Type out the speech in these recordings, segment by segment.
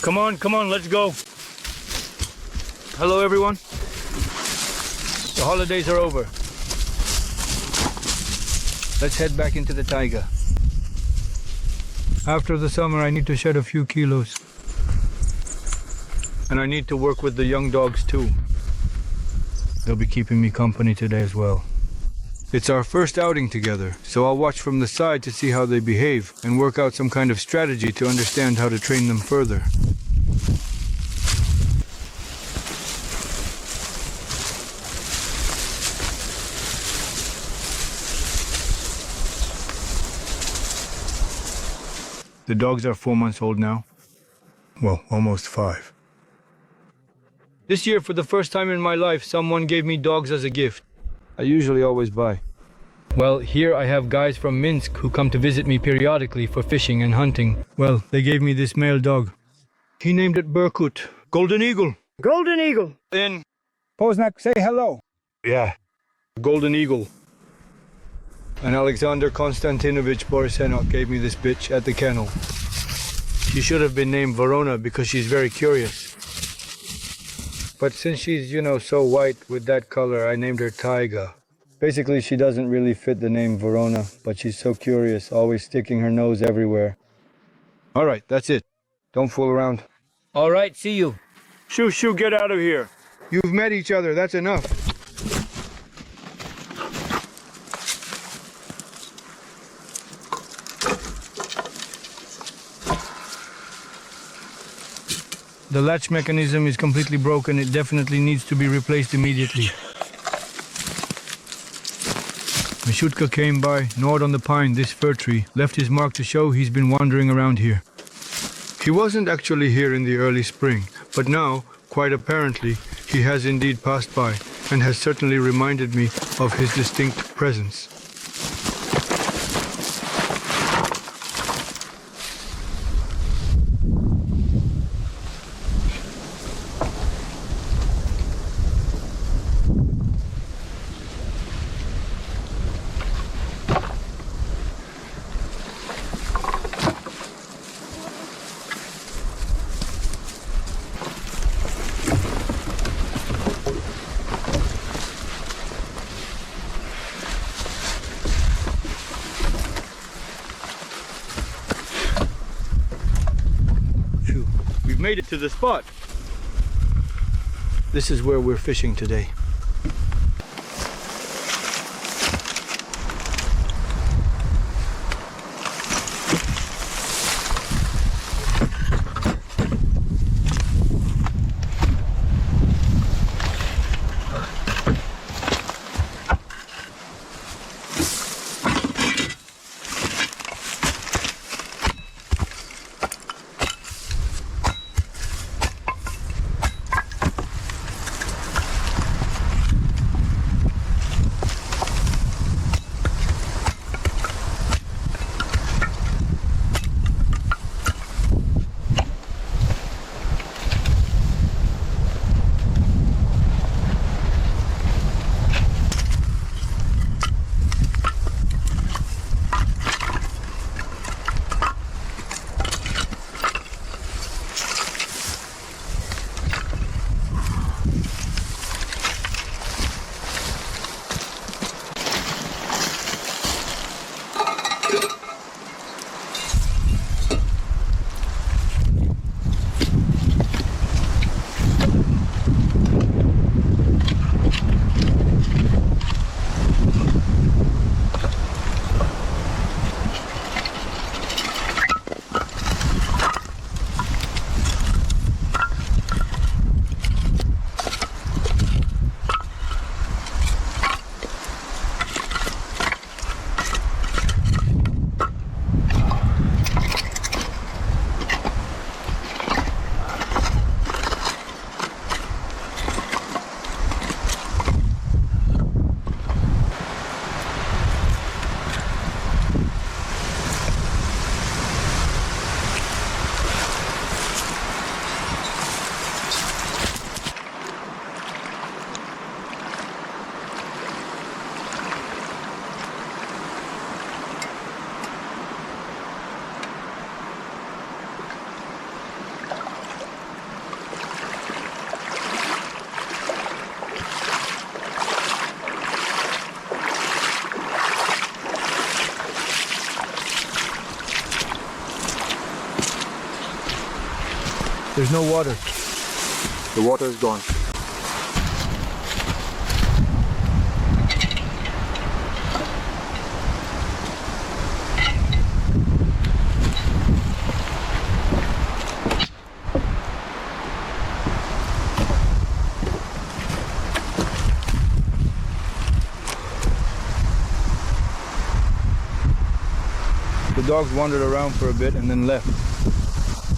Come on, let's go. Hello, everyone. The holidays are over. Let's head back into the taiga. After the summer, I need to shed a few kilos. And I need to work with the young dogs too. They'll be keeping me company today as well. It's our first outing together, so I'll watch from the side to see how they behave and work out some kind of strategy to understand how to train them further. The dogs are 4 months old now. Well, almost 5. This year, for the first time in my life, someone gave me dogs as a gift. I usually always buy. Well, here I have guys from Minsk who come to visit me periodically for fishing and hunting. Well, they gave me this male dog. He named it Berkut. Golden Eagle. Golden Eagle. Then, Poznak, say hello. yeah, Golden Eagle. And Alexander Konstantinovich Borisenok gave me this bitch at the kennel. She should have been named Verona because she's very curious. But since she's, so white with that color, I named her Taiga. Basically, she doesn't really fit the name Verona, but she's so curious, always sticking her nose everywhere. All right, that's it. Don't fool around. All right, see you. Shoo, get out of here. You've met each other, that's enough. The latch mechanism is completely broken. It definitely needs to be replaced immediately. Mishutka came by, gnawed on the pine, this fir tree, left his mark to show he's been wandering around here. He wasn't actually here in the early spring, but now, quite apparently, he has indeed passed by and has certainly reminded me of his distinct presence. Made it to the spot. This is where we're fishing today. There's no water. The water is gone. The dogs wandered around for a bit and then left.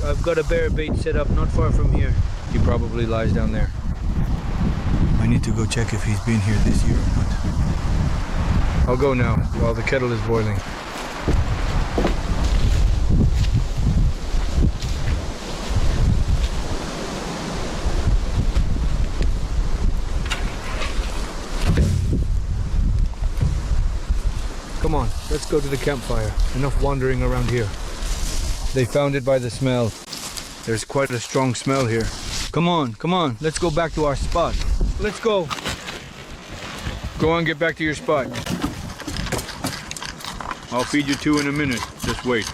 I've got a bear bait set up not far from here. He probably lies down there. I need to go check if he's been here this year or not. I'll go now while the kettle is boiling. Come on, let's go to the campfire. Enough wandering around here. They found it by the smell. There's quite a strong smell here. Come on, let's go back to our spot. Let's go. Go on, get back to your spot. I'll feed you two in a minute. Just wait.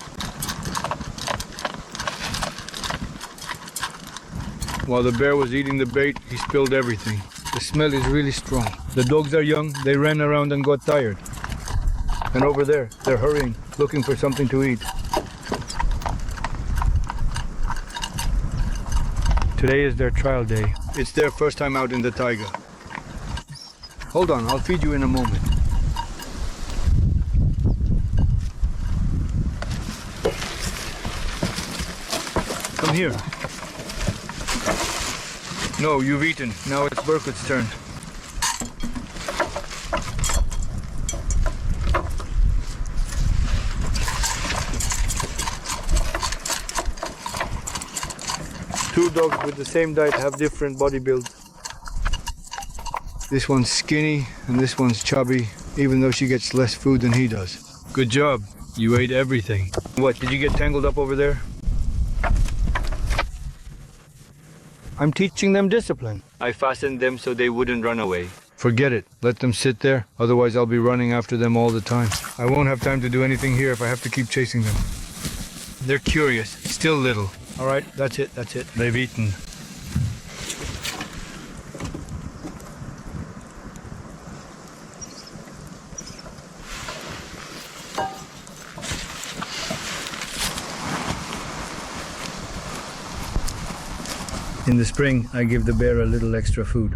While the bear was eating the bait, he spilled everything. The smell is really strong. The dogs are young, they ran around and got tired. And over there, they're hurrying, looking for something to eat. Today is their trial day. It's their first time out in the Taiga. Hold on, I'll feed you in a moment. Come here. No, you've eaten. Now it's Berkut's turn. Two dogs with the same diet have different body builds. This one's skinny and this one's chubby, even though she gets less food than he does. Good job. You ate everything. What, did you get tangled up over there? I'm teaching them discipline. I fastened them so they wouldn't run away. Forget it. Let them sit there, otherwise I'll be running after them all the time. I won't have time to do anything here if I have to keep chasing them. They're curious, still little. All right, that's it. They've eaten. In the spring, I give the bear a little extra food.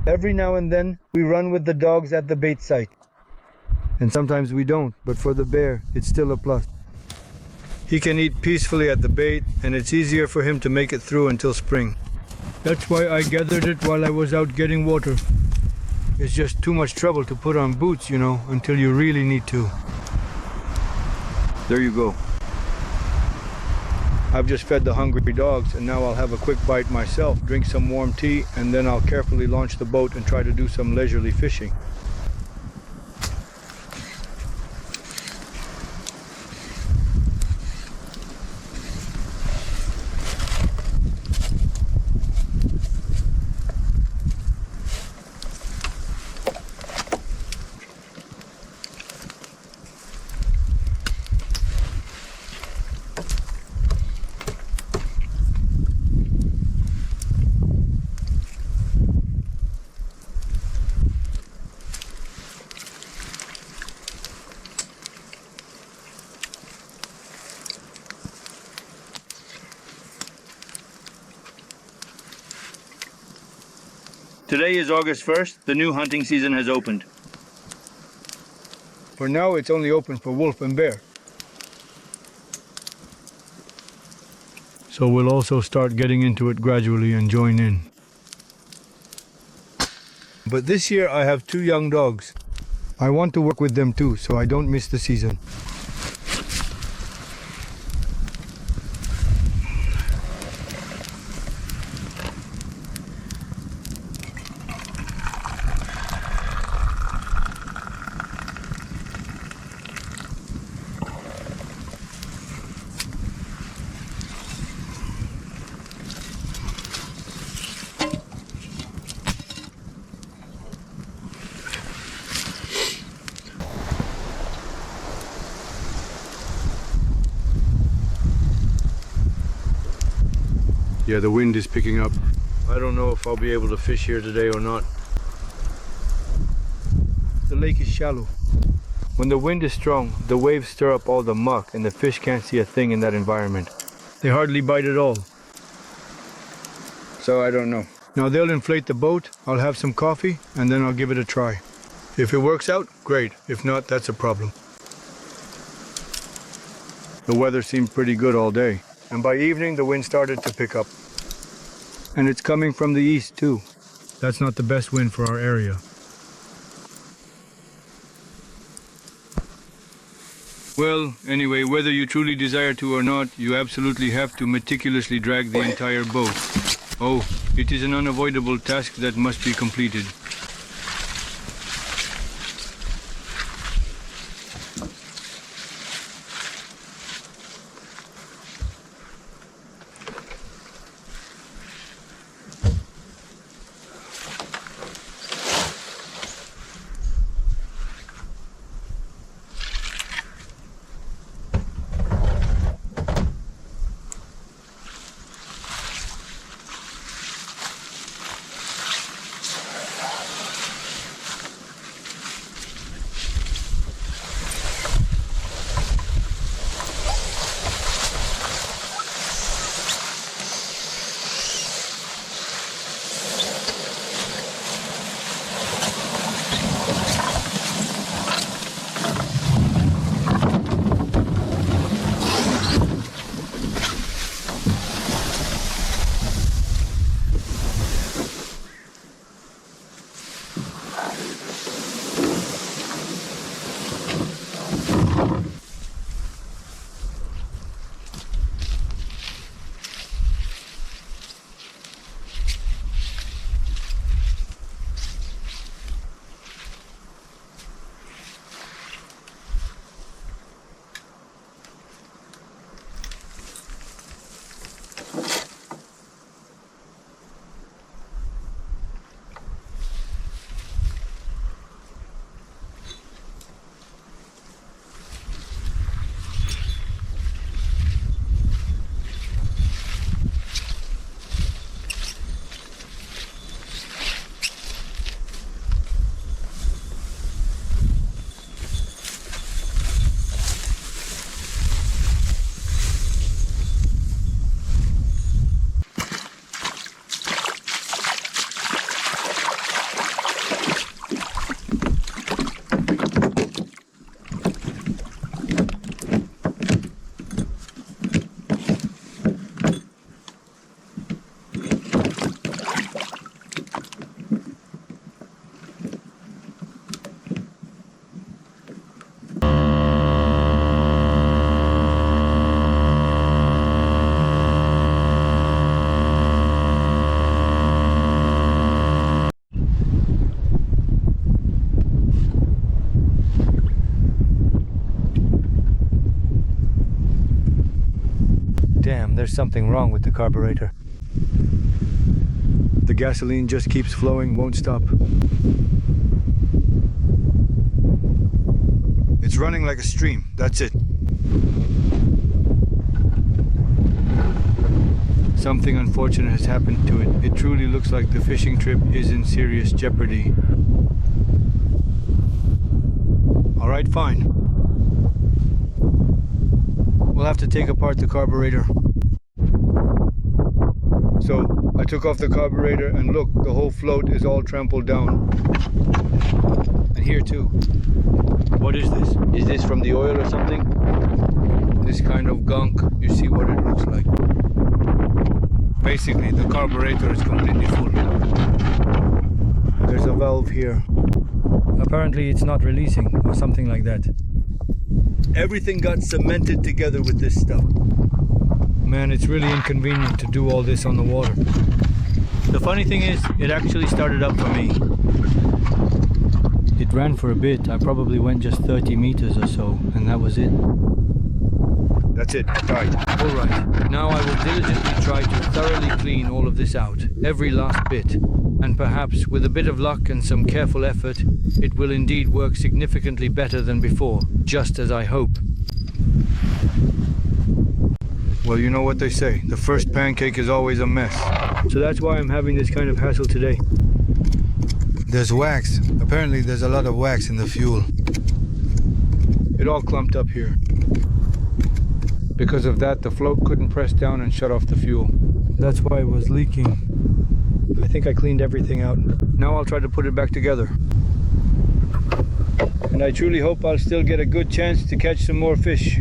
Every now and then, we run with the dogs at the bait site. And sometimes we don't, but for the bear, it's still a plus. He can eat peacefully at the bait, and it's easier for him to make it through until spring. That's why I gathered it while I was out getting water. It's just too much trouble to put on boots, you know, until you really need to. There you go. I've just fed the hungry dogs, and now I'll have a quick bite myself, drink some warm tea, and then I'll carefully launch the boat and try to do some leisurely fishing. Today is August 1st. The new hunting season has opened. For now, it's only open for wolf and bear. So we'll also start getting into it gradually and join in. But this year I have two young dogs. I want to work with them too, so I don't miss the season. Yeah, the wind is picking up. I don't know if I'll be able to fish here today or not. The lake is shallow. When the wind is strong, the waves stir up all the muck and the fish can't see a thing in that environment. They hardly bite at all. So I don't know. Now they'll inflate the boat, I'll have some coffee, and then I'll give it a try. If it works out, great. If not, that's a problem. The weather seemed pretty good all day, and by evening the wind started to pick up. And it's coming from the east too. That's not the best wind for our area. Well, anyway, whether you truly desire to or not, you absolutely have to meticulously drag the entire boat. Oh, it is an unavoidable task that must be completed. Damn, there's something wrong with the carburetor. The gasoline just keeps flowing, won't stop. It's running like a stream, that's it. Something unfortunate has happened to it. It truly looks like the fishing trip is in serious jeopardy. All right, fine. We'll have to take apart the carburetor. So, I took off the carburetor and look, the whole float is all trampled down. And here too. What is this? Is this from the oil or something? This kind of gunk, you see what it looks like. Basically, the carburetor is completely full. There's a valve here. Apparently it's not releasing, or something like that. Everything got cemented together with this stuff. Man, it's really inconvenient to do all this on the water. The funny thing is, it actually started up for me. It ran for a bit. I probably went just 30 meters or so, and that was it. That's it, right. All right. Now I will diligently try to thoroughly clean all of this out, every last bit. And perhaps, with a bit of luck and some careful effort, it will indeed work significantly better than before, just as I hope. Well, you know what they say. The first pancake is always a mess. So that's why I'm having this kind of hassle today. There's wax. Apparently there's a lot of wax in the fuel. It all clumped up here. Because of that, the float couldn't press down and shut off the fuel. That's why it was leaking. I think I cleaned everything out. Now I'll try to put it back together. And I truly hope I'll still get a good chance to catch some more fish.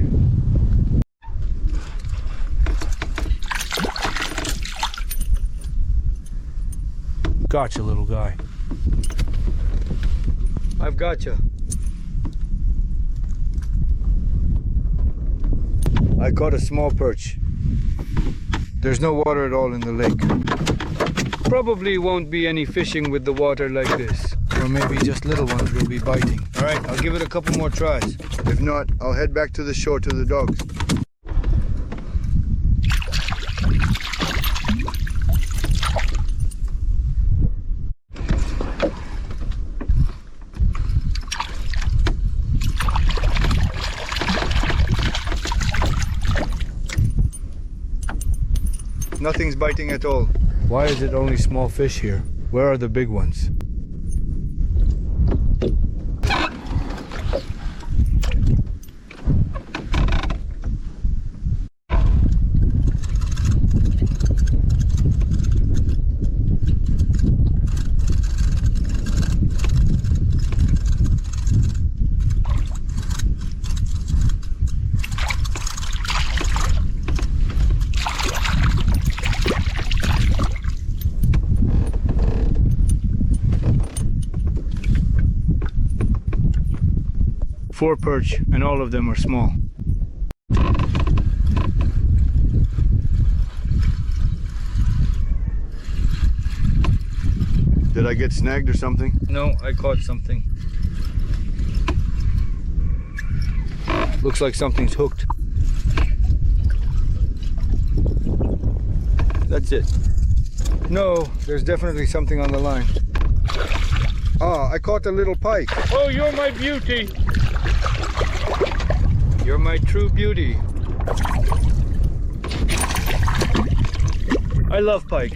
Gotcha, little guy. I've gotcha. I caught a small perch. There's no water at all in the lake. Probably won't be any fishing with the water like this. Or maybe just little ones will be biting. All right, I'll give it a couple more tries. If not, I'll head back to the shore to the dogs. Nothing's biting at all. Why is it only small fish here? Where are the big ones? Four perch, and all of them are small. Did I get snagged or something? No, I caught something. Looks like something's hooked. That's it. No, there's definitely something on the line. Ah, I caught a little pike. Oh, you're my beauty. You're my true beauty. I love pike.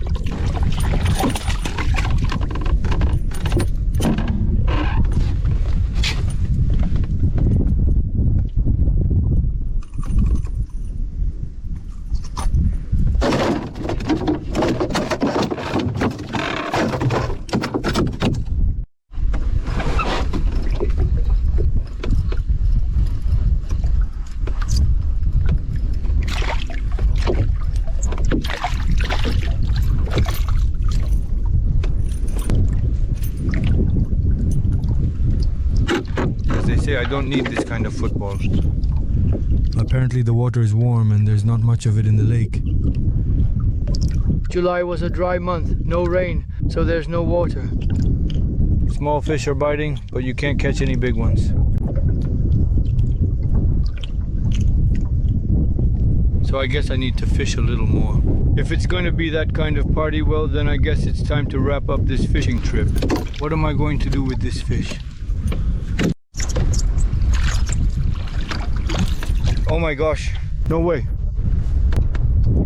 I don't need this kind of football. Apparently the water is warm and there's not much of it in the lake. July was a dry month, no rain, so there's no water. Small fish are biting, but you can't catch any big ones. So I guess I need to fish a little more. If it's going to be that kind of party, well, then I guess it's time to wrap up this fishing trip. What am I going to do with this fish? Oh my gosh, no way.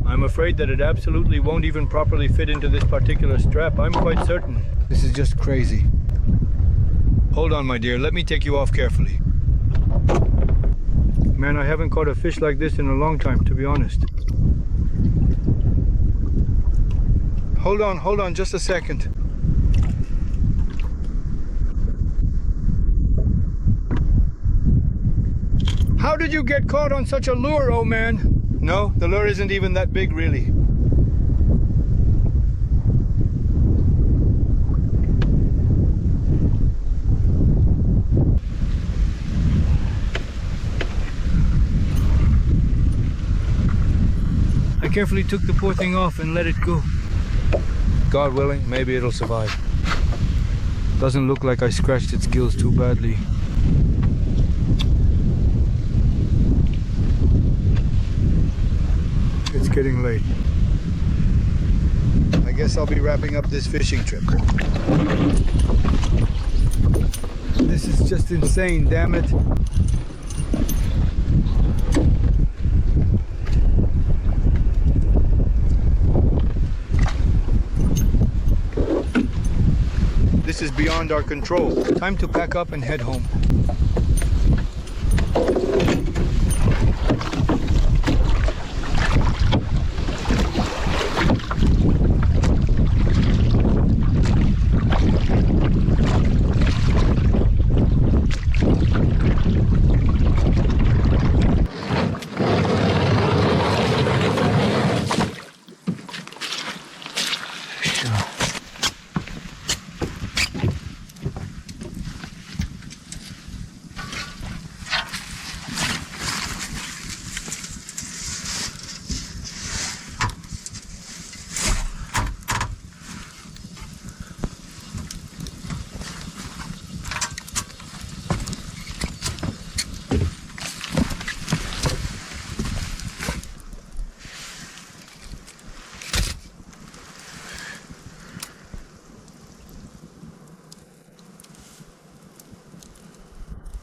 I'm afraid that it absolutely won't even properly fit into this particular strap. I'm quite certain. This is just crazy. Hold on, my dear. Let me take you off carefully. Man, I haven't caught a fish like this in a long time, to be honest. Hold on, just a second. How did you get caught on such a lure, oh man? No, the lure isn't even that big, really. I carefully took the poor thing off and let it go. God willing, maybe it'll survive. Doesn't look like I scratched its gills too badly. It's getting late. I guess I'll be wrapping up this fishing trip. This is just insane, damn it. This is beyond our control. Time to pack up and head home.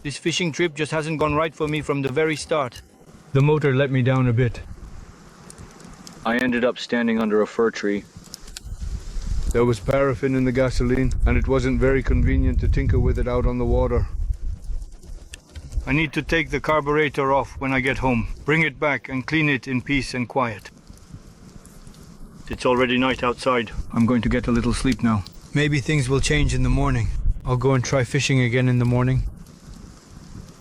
This fishing trip just hasn't gone right for me from the very start. The motor let me down a bit. I ended up standing under a fir tree. There was paraffin in the gasoline, and it wasn't very convenient to tinker with it out on the water. I need to take the carburetor off when I get home, bring it back and clean it in peace and quiet. It's already night outside. I'm going to get a little sleep now. Maybe things will change in the morning. I'll go and try fishing again in the morning.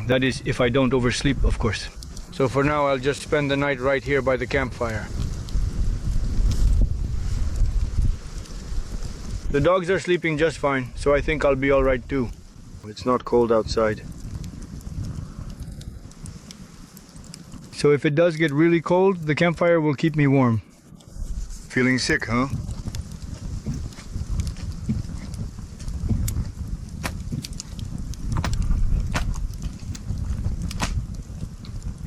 That is, if I don't oversleep, of course. So for now, I'll just spend the night right here by the campfire. The dogs are sleeping just fine, so I think I'll be all right too. It's not cold outside. So if it does get really cold, the campfire will keep me warm. Feeling sick, huh?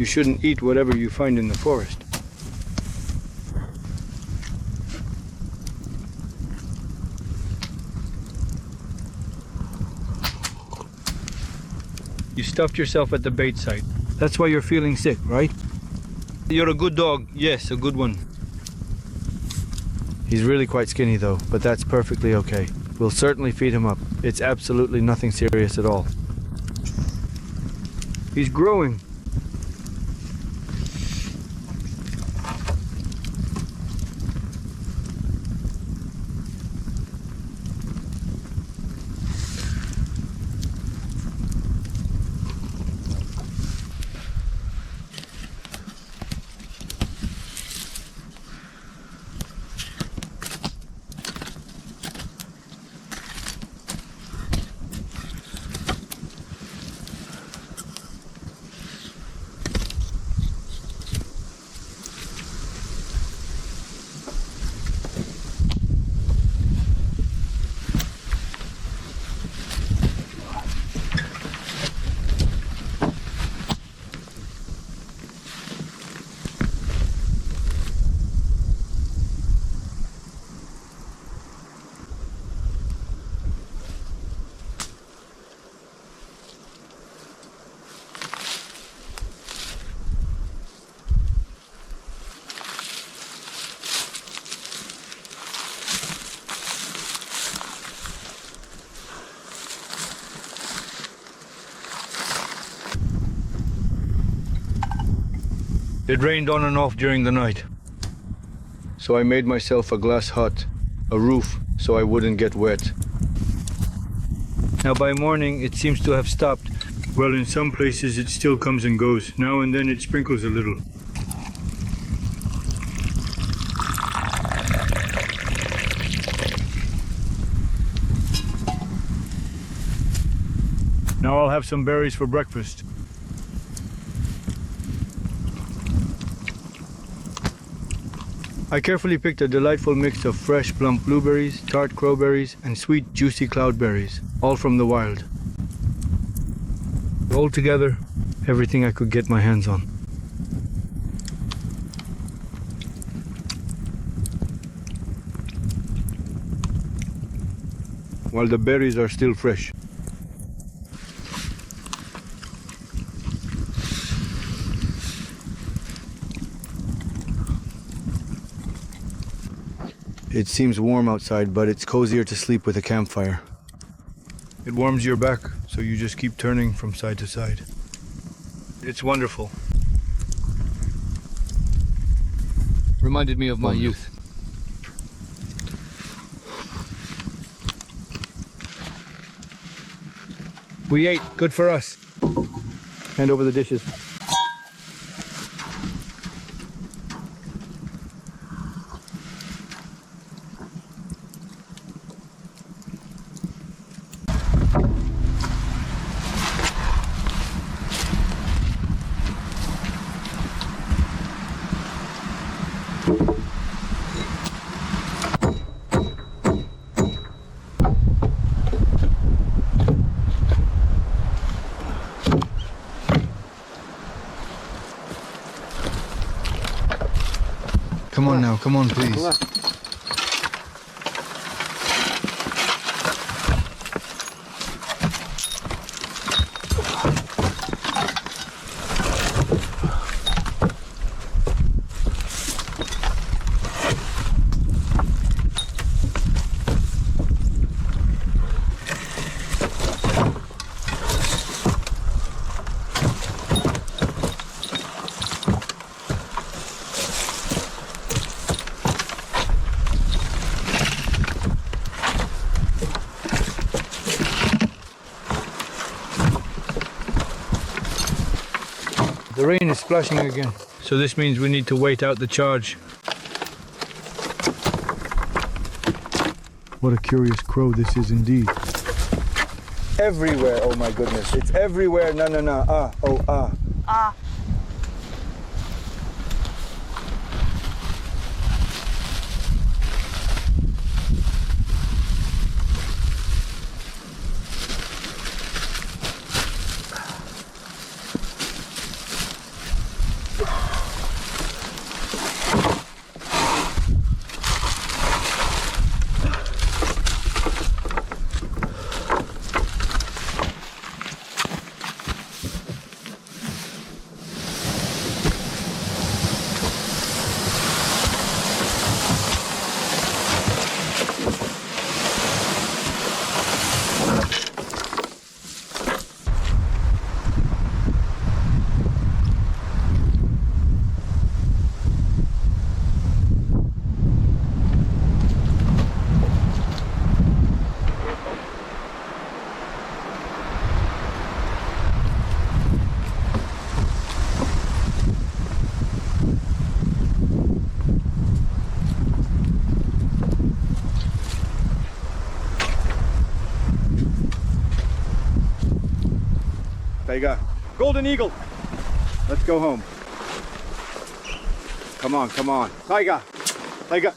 You shouldn't eat whatever you find in the forest. You stuffed yourself at the bait site. That's why you're feeling sick, right? You're a good dog. Yes, a good one. He's really quite skinny though, but that's perfectly okay. We'll certainly feed him up. It's absolutely nothing serious at all. He's growing. It rained on and off during the night. So I made myself a glass hut, a roof, so I wouldn't get wet. Now by morning it seems to have stopped. Well, in some places it still comes and goes. Now and then it sprinkles a little. Now I'll have some berries for breakfast. I carefully picked a delightful mix of fresh plump blueberries, tart crowberries, and sweet juicy cloudberries, all from the wild. All together, everything I could get my hands on. While the berries are still fresh. It seems warm outside, but it's cozier to sleep with a campfire. It warms your back, so you just keep turning from side to side. It's wonderful. Reminded me of my youth. We ate. Good for us. Hand over the dishes. Come on now, come on please. The rain is splashing again, so this means we need to wait out the charge. What a curious crow this is indeed. Everywhere, oh my goodness, it's everywhere. Na na na, ah, oh ah. Ah. Taiga. Golden eagle. Let's go home. Come on, come on. Taiga. Taiga.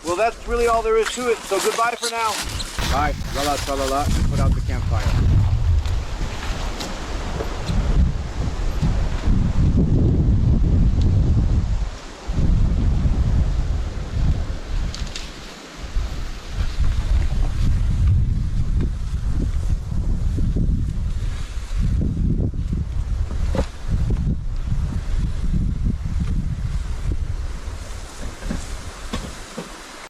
Well, that's really all there is to it, so goodbye for now. Bye. Rala, tralala, put out the campfire.